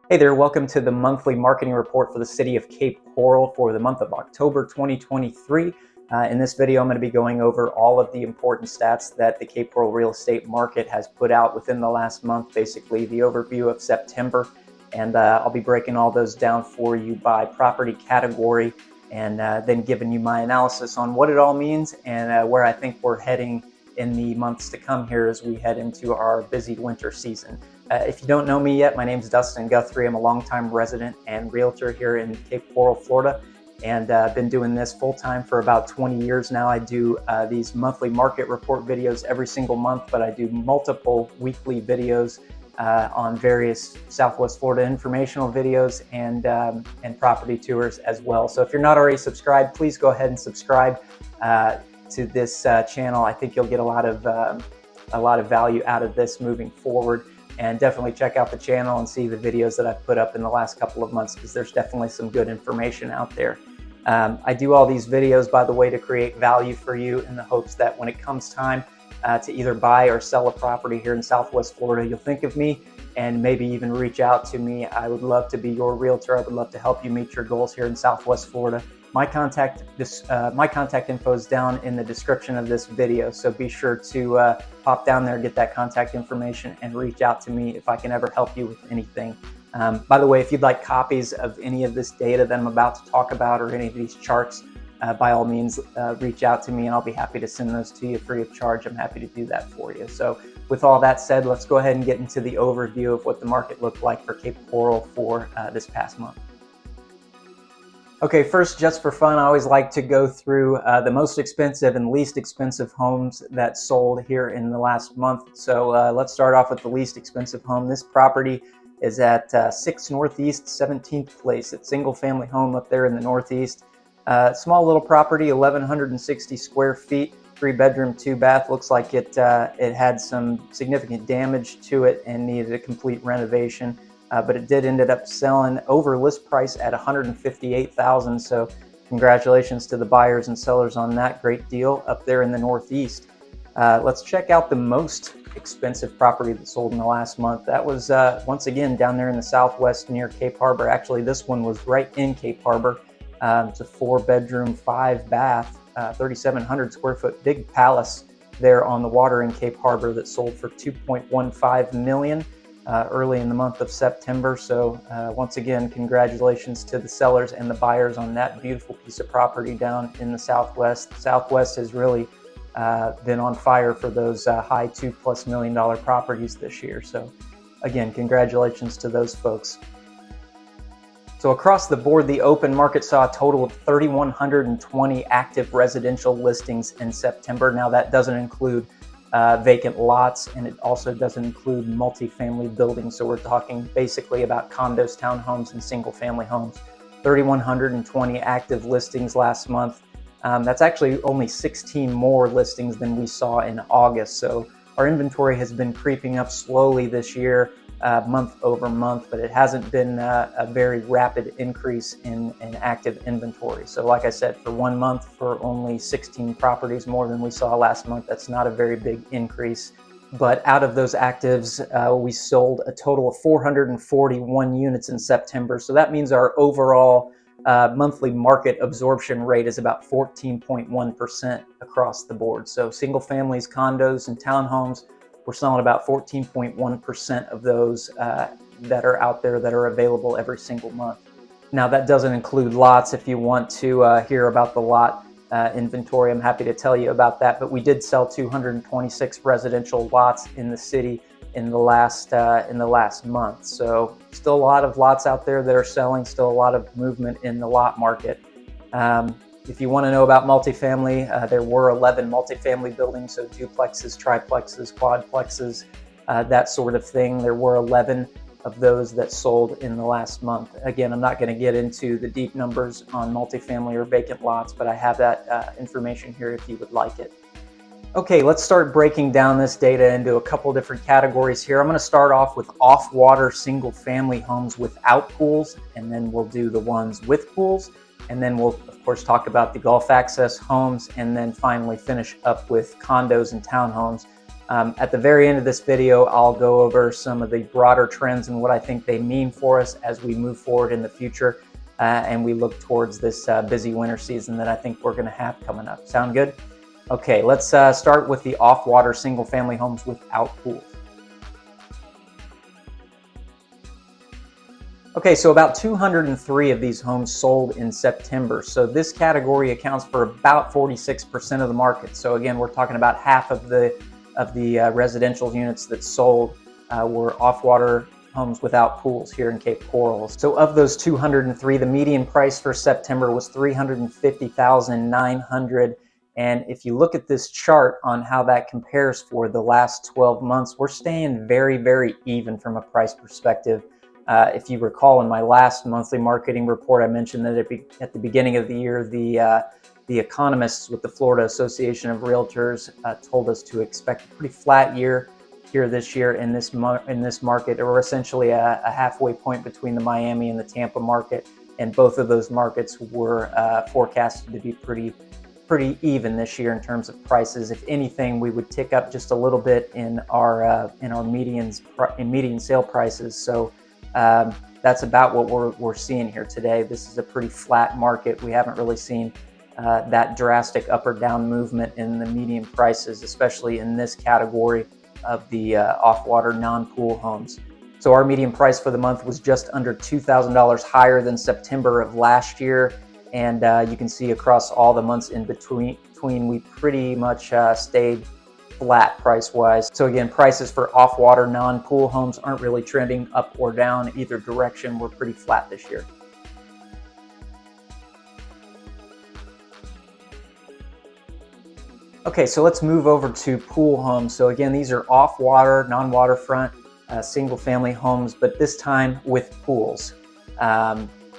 Hey there, welcome to the monthly marketing report for the city of Cape Coral for the month of October 2023. In this video, I'm going to be going over all of the important stats that the Cape Coral real estate market has put out within the last month, basically the overview of September. And I'll be breaking all those down for you by property category and then giving you my analysis on what it all means and where I think we're heading in the months to come here as we head into our busy winter season. If you don't know me yet, my name is Dustin Guthrie. I'm a longtime resident and realtor here in Cape Coral, Florida, and I've been doing this full-time for about 20 years now. I do these monthly market report videos every single month, but I do multiple weekly videos on various Southwest Florida informational videos and property tours as well. So if you're not already subscribed, please go ahead and subscribe to this channel. I think you'll get a lot of value out of this moving forward. And definitely check out the channel and see the videos that I've put up in the last couple of months, because there's definitely some good information out there. I do all these videos, by the way, to create value for you in the hopes that when it comes time to either buy or sell a property here in Southwest Florida, you'll think of me and maybe even reach out to me. I would love to be your realtor. I would love to help you meet your goals here in Southwest Florida. My contact info is down in the description of this video, so be sure to pop down there, get that contact information, and reach out to me if I can ever help you with anything. By the way, if you'd like copies of any of this data that I'm about to talk about or any of these charts, by all means, reach out to me and I'll be happy to send those to you free of charge. I'm happy to do that for you. So with all that said, let's go ahead and get into the overview of what the market looked like for Cape Coral for this past month. Okay, first, just for fun, I always like to go through the most expensive and least expensive homes that sold here in the last month. So let's start off with the least expensive home. This property is at 6 Northeast 17th Place. It's a single family home up there in the Northeast. Small little property, 1,160 square feet, 3-bedroom, 2-bath. Looks like it had some significant damage to it and needed a complete renovation. But it did ended up selling over list price at $158,000. So congratulations to the buyers and sellers on that great deal up there in the Northeast. Let's check out the most expensive property that sold in the last month. That was once again down there in the Southwest near Cape Harbor. Actually, this one was right in Cape Harbor. It's a 4-bedroom, 5-bath, 3,700 square foot big palace there on the water in Cape Harbor that sold for $2.15 million. Early in the month of September. So once again, congratulations to the sellers and the buyers on that beautiful piece of property down in the Southwest. The Southwest has really been on fire for those high $2+ million properties this year. So again, congratulations to those folks. So across the board, the open market saw a total of 3,120 active residential listings in September. Now that doesn't include vacant lots, and it also doesn't include multifamily buildings. So we're talking basically about condos, townhomes, and single-family homes. 3,120 active listings last month. That's actually only 16 more listings than we saw in August. So our inventory has been creeping up slowly this year, month over month, but it hasn't been a very rapid increase in active inventory. So like I said, for 1 month, for only 16 properties more than we saw last month, that's not a very big increase. But out of those actives, we sold a total of 441 units in September. So that means our overall monthly market absorption rate is about 14.1% across the board. So single families, condos, and townhomes, we're selling about 14.1% of those that are out there that are available every single month. Now that doesn't include lots. If you want to hear about the lot inventory, I'm happy to tell you about that. But we did sell 226 residential lots in the city in the last month. So still a lot of lots out there that are selling, still a lot of movement in the lot market. If you want to know about multifamily, there were 11 multifamily buildings, so duplexes, triplexes, quadplexes, that sort of thing. There were 11 of those that sold in the last month. Again, I'm not going to get into the deep numbers on multifamily or vacant lots, but I have that information here if you would like it. Okay, let's start breaking down this data into a couple different categories here. I'm going to start off with off-water single-family homes without pools, and then we'll do the ones with pools, and then we'll, of course, talk about the Gulf access homes, and then finally finish up with condos and townhomes. At the very end of this video, I'll go over some of the broader trends and what I think they mean for us as we move forward in the future and we look towards this busy winter season that I think we're going to have coming up. Sound good? Okay, let's start with the off-water single-family homes without pools. Okay, so about 203 of these homes sold in September. So this category accounts for about 46% of the market. So again, we're talking about half of the residential units that sold were off-water homes without pools here in Cape Coral. So of those 203, the median price for September was $350,900. And if you look at this chart on how that compares for the last 12 months, we're staying very, very even from a price perspective. If you recall, in my last monthly marketing report, I mentioned that at the beginning of the year, the economists with the Florida Association of Realtors told us to expect a pretty flat year here this year in this market. We're essentially a halfway point between the Miami and the Tampa market, and both of those markets were forecasted to be pretty even this year in terms of prices. If anything, we would tick up just a little bit in our median sale prices. So that's about what we're seeing here today. This is a pretty flat market. We haven't really seen that drastic up or down movement in the median prices, especially in this category of the off-water non-pool homes. So our median price for the month was just under $2,000 higher than September of last year. And you can see across all the months in between we pretty much stayed flat price-wise. So again, prices for off-water non-pool homes aren't really trending up or down either direction. We're pretty flat this year. Okay, so let's move over to pool homes. So again, these are off-water, non-waterfront, single-family homes, but this time with pools.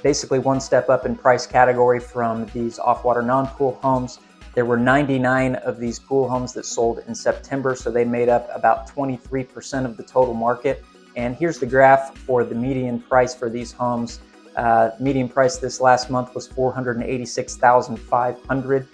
Basically one step up in price category from these off-water non-pool homes. There were 99 of these pool homes that sold in September, so they made up about 23% of the total market. And here's the graph for the median price for these homes. Median price this last month was $486,500.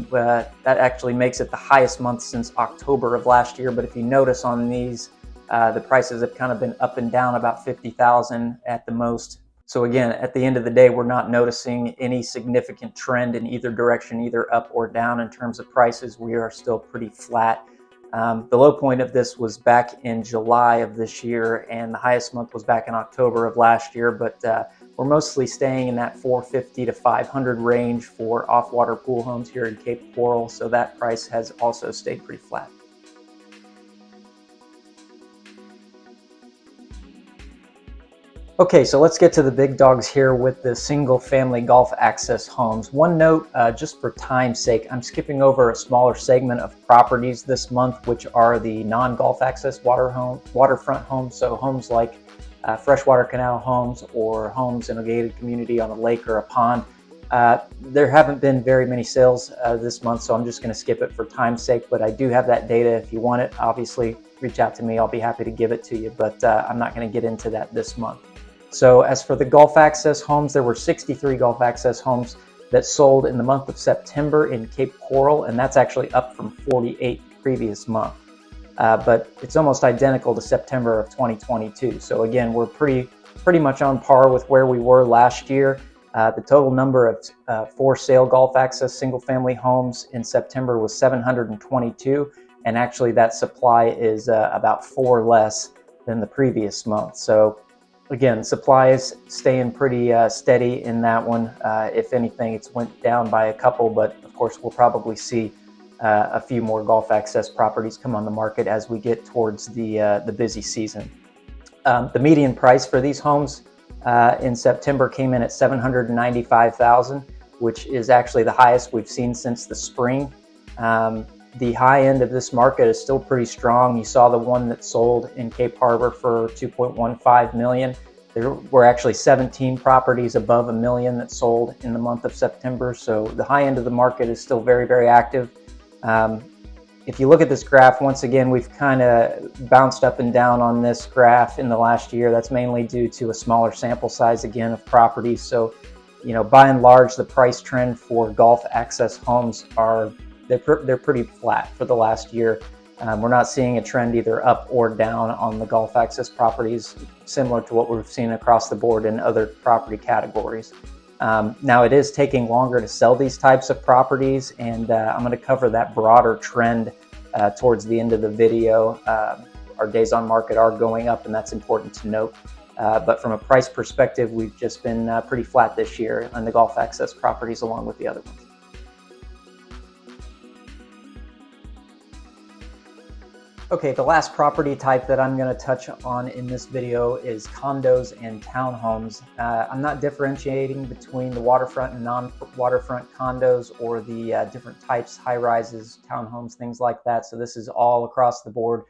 That actually makes it the highest month since October of last year. But if you notice on these, the prices have kind of been up and down about $50,000 at the most. So again, at the end of the day, we're not noticing any significant trend in either direction, either up or down in terms of prices. We are still pretty flat. The low point of this was back in July of this year, and the highest month was back in October of last year, but we're mostly staying in that $450 to $500 range for off-water pool homes here in Cape Coral, so that price has also stayed pretty flat. Okay, so let's get to the big dogs here with the single-family golf access homes. One note, just for time's sake, I'm skipping over a smaller segment of properties this month, which are the non-golf access waterfront homes. So homes like freshwater canal homes or homes in a gated community on a lake or a pond. There haven't been very many sales this month, so I'm just going to skip it for time's sake, but I do have that data. If you want it, obviously reach out to me. I'll be happy to give it to you, but I'm not going to get into that this month. So as for the golf access homes, there were 63 golf access homes that sold in the month of September in Cape Coral, and that's actually up from 48 the previous month. But it's almost identical to September of 2022. So again, we're pretty much on par with where we were last year. The total number of for sale golf access single-family homes in September was 722, and actually that supply is about 4 less than the previous month. So again, supply is staying pretty steady in that one. If anything, it's went down by a couple, but of course we'll probably see a few more golf access properties come on the market as we get towards the busy season. The median price for these homes in September came in at $795,000, which is actually the highest we've seen since the spring. The high end of this market is still pretty strong. You saw the one that sold in Cape Harbor for $2.15 million. There were actually 17 properties above $1 million that sold in the month of September. So the high end of the market is still very, very active. If you look at this graph, once again, we've kind of bounced up and down on this graph in the last year. That's mainly due to a smaller sample size, again, of properties. So, you know, by and large, the price trend for golf access homes they're pretty flat for the last year. We're not seeing a trend either up or down on the Gulf access properties, similar to what we've seen across the board in other property categories. Now, it is taking longer to sell these types of properties, and I'm going to cover that broader trend towards the end of the video. Our days on market are going up, and that's important to note. But from a price perspective, we've just been pretty flat this year on the Gulf access properties along with the other ones. Okay, the last property type that I'm going to touch on in this video is condos and townhomes. I'm not differentiating between the waterfront and non-waterfront condos or the different types, high rises, townhomes, things like that. So this is all across the board.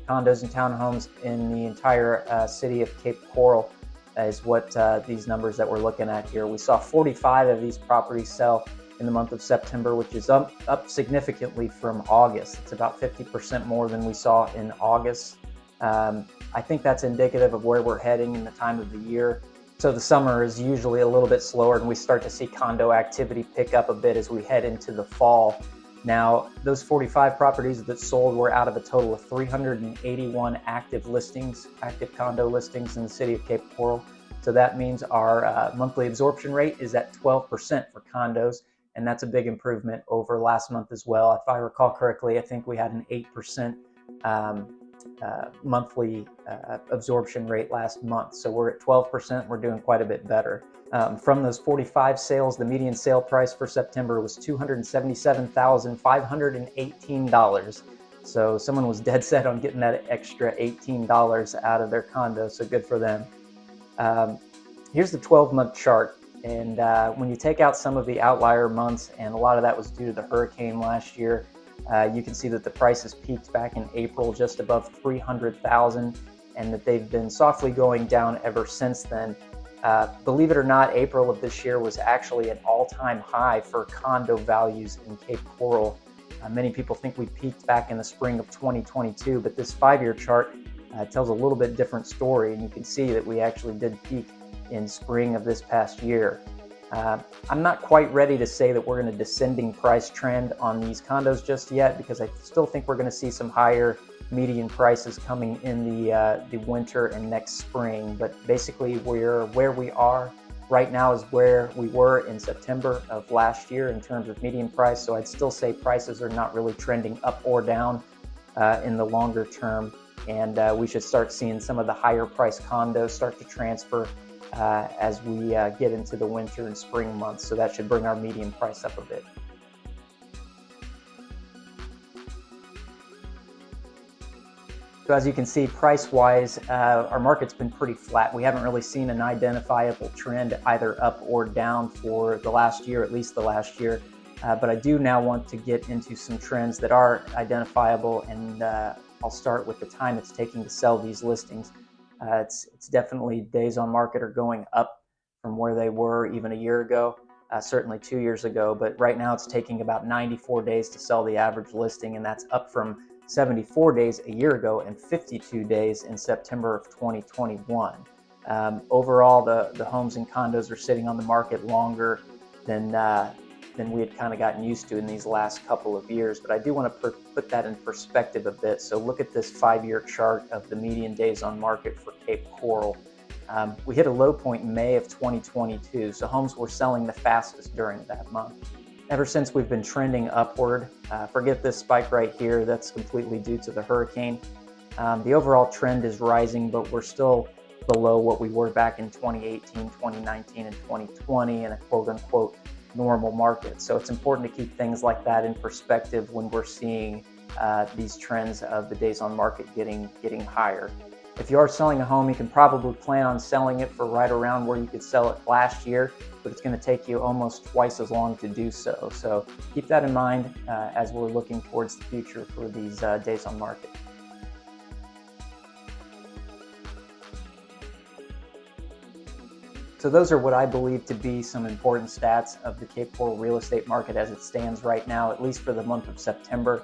Condos and townhomes in the entire city of Cape Coral is what these numbers that we're looking at here. We saw 45 of these properties sell in the month of September, which is up significantly from August. It's about 50% more than we saw in August. I think that's indicative of where we're heading in the time of the year. So the summer is usually a little bit slower, and we start to see condo activity pick up a bit as we head into the fall. Now, those 45 properties that sold were out of a total of 381 active listings, active condo listings in the city of Cape Coral. So that means our monthly absorption rate is at 12% for condos. And that's a big improvement over last month as well. If I recall correctly, I think we had an 8% monthly absorption rate last month. So we're at 12%. We're doing quite a bit better. From those 45 sales, the median sale price for September was $277,518. So someone was dead set on getting that extra $18 out of their condo. So good for them. Here's the 12-month chart. And when you take out some of the outlier months, and a lot of that was due to the hurricane last year, you can see that the prices peaked back in April just above 300,000, and that they've been softly going down ever since then. Believe it or not, April of this year was actually an all-time high for condo values in Cape Coral. Many people think we peaked back in the spring of 2022, but this 5-year chart tells a little bit different story, and you can see that we actually did peak in spring of this past year. I'm not quite ready to say that we're in a descending price trend on these condos just yet, because I still think we're going to see some higher median prices coming in the winter and next spring. But basically, where we are right now is where we were in September of last year in terms of median price. So I'd still say prices are not really trending up or down in the longer term, and we should start seeing some of the higher price condos start to transfer as we get into the winter and spring months. So that should bring our median price up a bit. So as you can see, price-wise, our market's been pretty flat. We haven't really seen an identifiable trend either up or down for the last year, at least the last year. But I do now want to get into some trends that are identifiable, and I'll start with the time it's taking to sell these listings. It's definitely days on market are going up from where they were even a year ago, certainly 2 years ago. But right now it's taking about 94 days to sell the average listing, and that's up from 74 days a year ago and 52 days in September of 2021. Overall, the homes and condos are sitting on the market longer than we had kind of gotten used to in these last couple of years. But I do want to put that in perspective a bit. So look at this 5-year chart of the median days on market for Cape Coral. We hit a low point in May of 2022, so homes were selling the fastest during that month. Ever since, we've been trending upward. Forget this spike right here, that's completely due to the hurricane. The overall trend is rising, but we're still below what we were back in 2018, 2019, and 2020 in a quote-unquote normal market. So it's important to keep things like that in perspective when we're seeing these trends of the days on market getting higher. If you are selling a home, you can probably plan on selling it for right around where you could sell it last year, but it's going to take you almost twice as long to do so. So keep that in mind as we're looking towards the future for these days on market. So those are what I believe to be some important stats of the Cape Coral real estate market as it stands right now, at least for the month of September.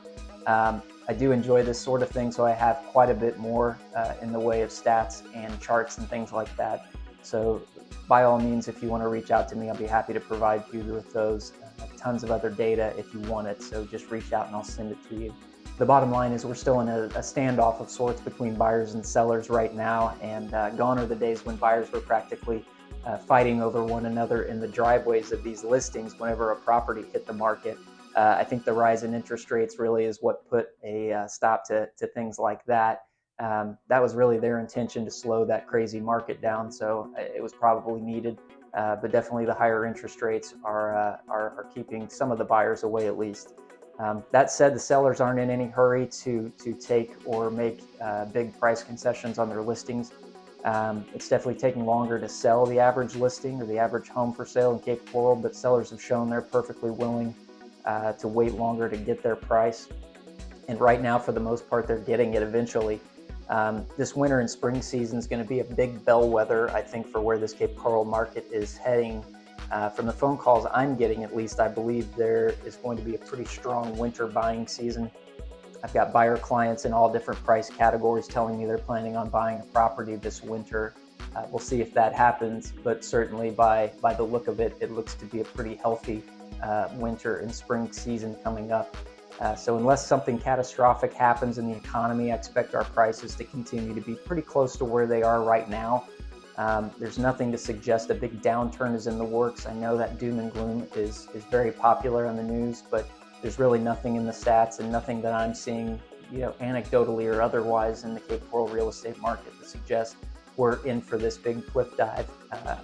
I do enjoy this sort of thing, so I have quite a bit more in the way of stats and charts and things like that. So by all means, if you want to reach out to me, I'll be happy to provide you with those. Tons of other data if you want it, so just reach out and I'll send it to you. the bottom line is we're still in a standoff of sorts between buyers and sellers right now, and gone are the days when buyers were practically fighting over one another in the driveways of these listings whenever a property hit the market. I think the rise in interest rates really is what put a stop to things like that. That was really their intention, to slow that crazy market down, so it was probably needed. But definitely the higher interest rates are keeping some of the buyers away at least. That said, the sellers aren't in any hurry to take or make big price concessions on their listings. It's definitely taking longer to sell the average listing or the average home for sale in Cape Coral, but sellers have shown they're perfectly willing to wait longer to get their price. And right now, for the most part, they're getting it eventually. This winter and spring season is going to be a big bellwether, I think, for where this Cape Coral market is heading. From the phone calls I'm getting, at least, I believe there is going to be a pretty strong winter buying season. I've got buyer clients in all different price categories telling me they're planning on buying a property this winter. We'll see if that happens, but certainly by the look of it, it looks to be a pretty healthy winter and spring season coming up. So unless something catastrophic happens in the economy, I expect our prices to continue to be pretty close to where they are right now. There's nothing to suggest a big downturn is in the works. I know that doom and gloom is very popular on the news, but there's really nothing in the stats and nothing that I'm seeing, anecdotally or otherwise in the Cape Coral real estate market to suggest we're in for this big cliff dive.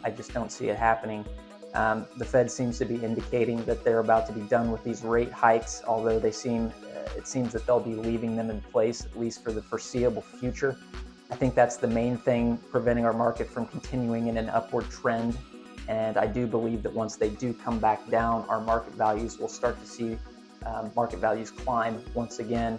I just don't see it happening. The Fed seems to be indicating that they're about to be done with these rate hikes, although it seems that they'll be leaving them in place, at least for the foreseeable future. I think that's the main thing preventing our market from continuing in an upward trend. And I do believe that once they do come back down, our market values will start to see market values climb once again.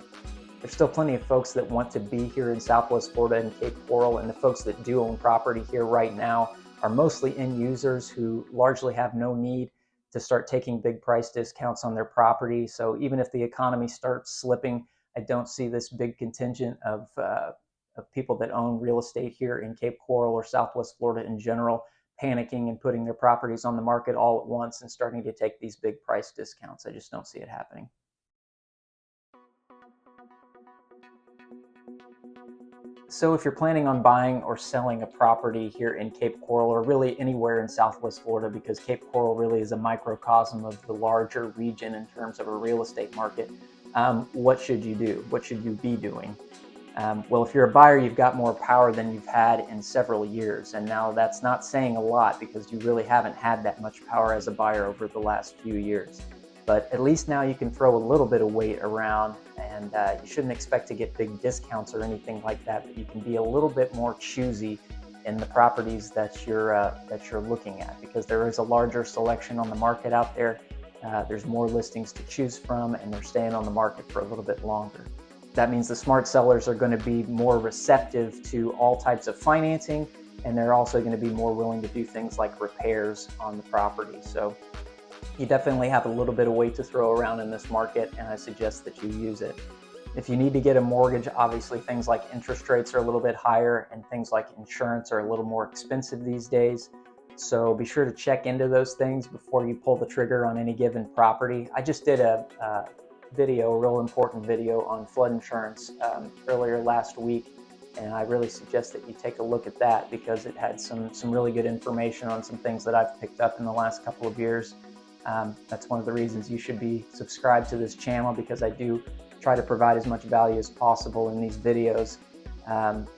There's still plenty of folks that want to be here in Southwest Florida and Cape Coral, and the folks that do own property here right now are mostly end users who largely have no need to start taking big price discounts on their property. So even if the economy starts slipping, I don't see this big contingent of people that own real estate here in Cape Coral or Southwest Florida in general panicking and putting their properties on the market all at once and starting to take these big price discounts. I just don't see it happening. So if you're planning on buying or selling a property here in Cape Coral, or really anywhere in Southwest Florida, because Cape Coral really is a microcosm of the larger region in terms of a real estate market, what should you do? What should you be doing? Well, if you're a buyer, you've got more power than you've had in several years. And now that's not saying a lot, because you really haven't had that much power as a buyer over the last few years. But at least now you can throw a little bit of weight around, and you shouldn't expect to get big discounts or anything like that. But you can be a little bit more choosy in the properties that you're looking at, because there is a larger selection on the market out there. There's more listings to choose from, and they're staying on the market for a little bit longer. That means the smart sellers are going to be more receptive to all types of financing, and they're also going to be more willing to do things like repairs on the property. So you definitely have a little bit of weight to throw around in this market, and I suggest that you use it. If you need to get a mortgage, obviously things like interest rates are a little bit higher, and things like insurance are a little more expensive these days. So be sure to check into those things before you pull the trigger on any given property. I just did a real important video on flood insurance earlier last week, and I really suggest that you take a look at that, because it had some really good information on some things that I've picked up in the last couple of years. That's one of the reasons you should be subscribed to this channel, because I do try to provide as much value as possible in these videos.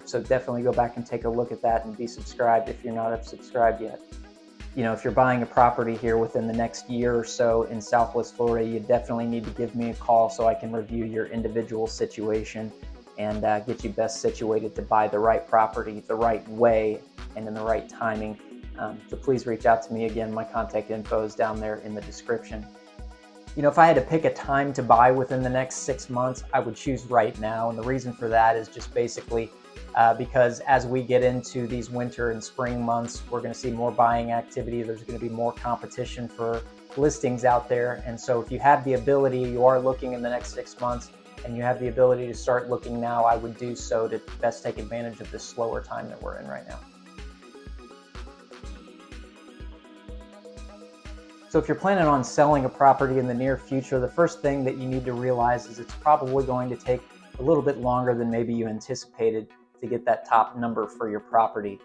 So definitely go back and take a look at that and be subscribed if you're not subscribed yet. If you're buying a property here within the next year or so in Southwest Florida, you definitely need to give me a call so I can review your individual situation and get you best situated to buy the right property the right way and in the right timing. So please reach out to me. Again, my contact info is down there in the description. If I had to pick a time to buy within the next 6 months, I would choose right now. And the reason for that is just basically because as we get into these winter and spring months, we're going to see more buying activity. There's going to be more competition for listings out there. And so if you have the ability, you are looking in the next 6 months, and you have the ability to start looking now, I would do so to best take advantage of this slower time that we're in right now. So if you're planning on selling a property in the near future, the first thing that you need to realize is it's probably going to take a little bit longer than maybe you anticipated to get that top number for your property.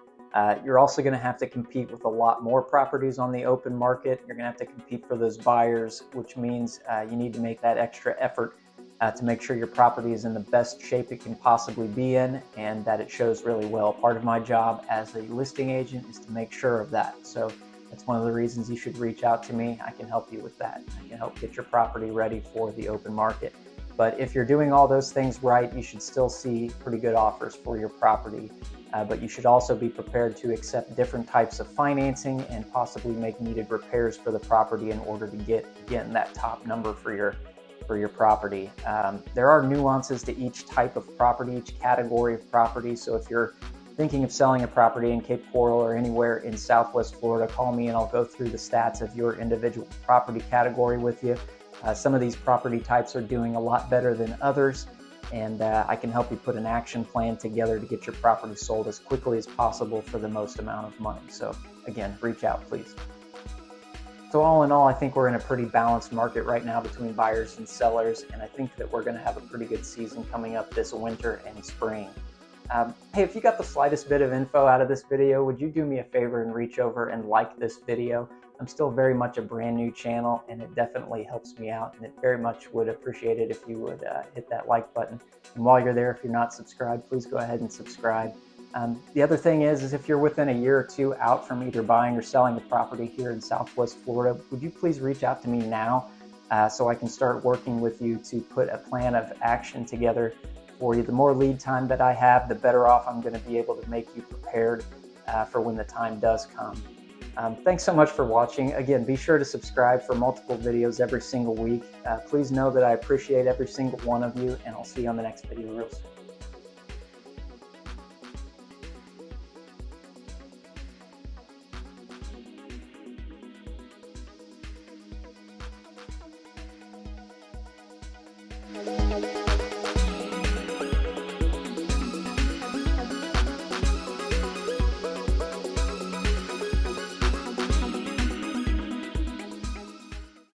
You're also going to have to compete with a lot more properties on the open market. You're going to have to compete for those buyers, which means you need to make that extra effort to make sure your property is in the best shape it can possibly be in and that it shows really well. Part of my job as a listing agent is to make sure of that. So that's one of the reasons you should reach out to me. I can help you with that. I can help get your property ready for the open market. But if you're doing all those things right, you should still see pretty good offers for your property. But you should also be prepared to accept different types of financing and possibly make needed repairs for the property in order to get, again, that top number for your property. There are nuances to each type of property, each category of property. So if you're thinking of selling a property in Cape Coral or anywhere in Southwest Florida, call me and I'll go through the stats of your individual property category with you. Some of these property types are doing a lot better than others, and I can help you put an action plan together to get your property sold as quickly as possible for the most amount of money. So again, reach out, please. So all in all, I think we're in a pretty balanced market right now between buyers and sellers, and I think that we're going to have a pretty good season coming up this winter and spring. Hey, if you got the slightest bit of info out of this video, would you do me a favor and reach over and like this video? I'm still very much a brand new channel, and it definitely helps me out, and it very much would appreciate it if you would hit that like button. And while you're there, if you're not subscribed, please go ahead and subscribe. The other thing is if you're within a year or two out from either buying or selling a property here in Southwest Florida, would you please reach out to me now so I can start working with you to put a plan of action together for you. The more lead time that I have, the better off I'm going to be able to make you prepared for when the time does come. Thanks so much for watching. Again, be sure to subscribe for multiple videos every single week. Please know that I appreciate every single one of you, and I'll see you on the next video real soon.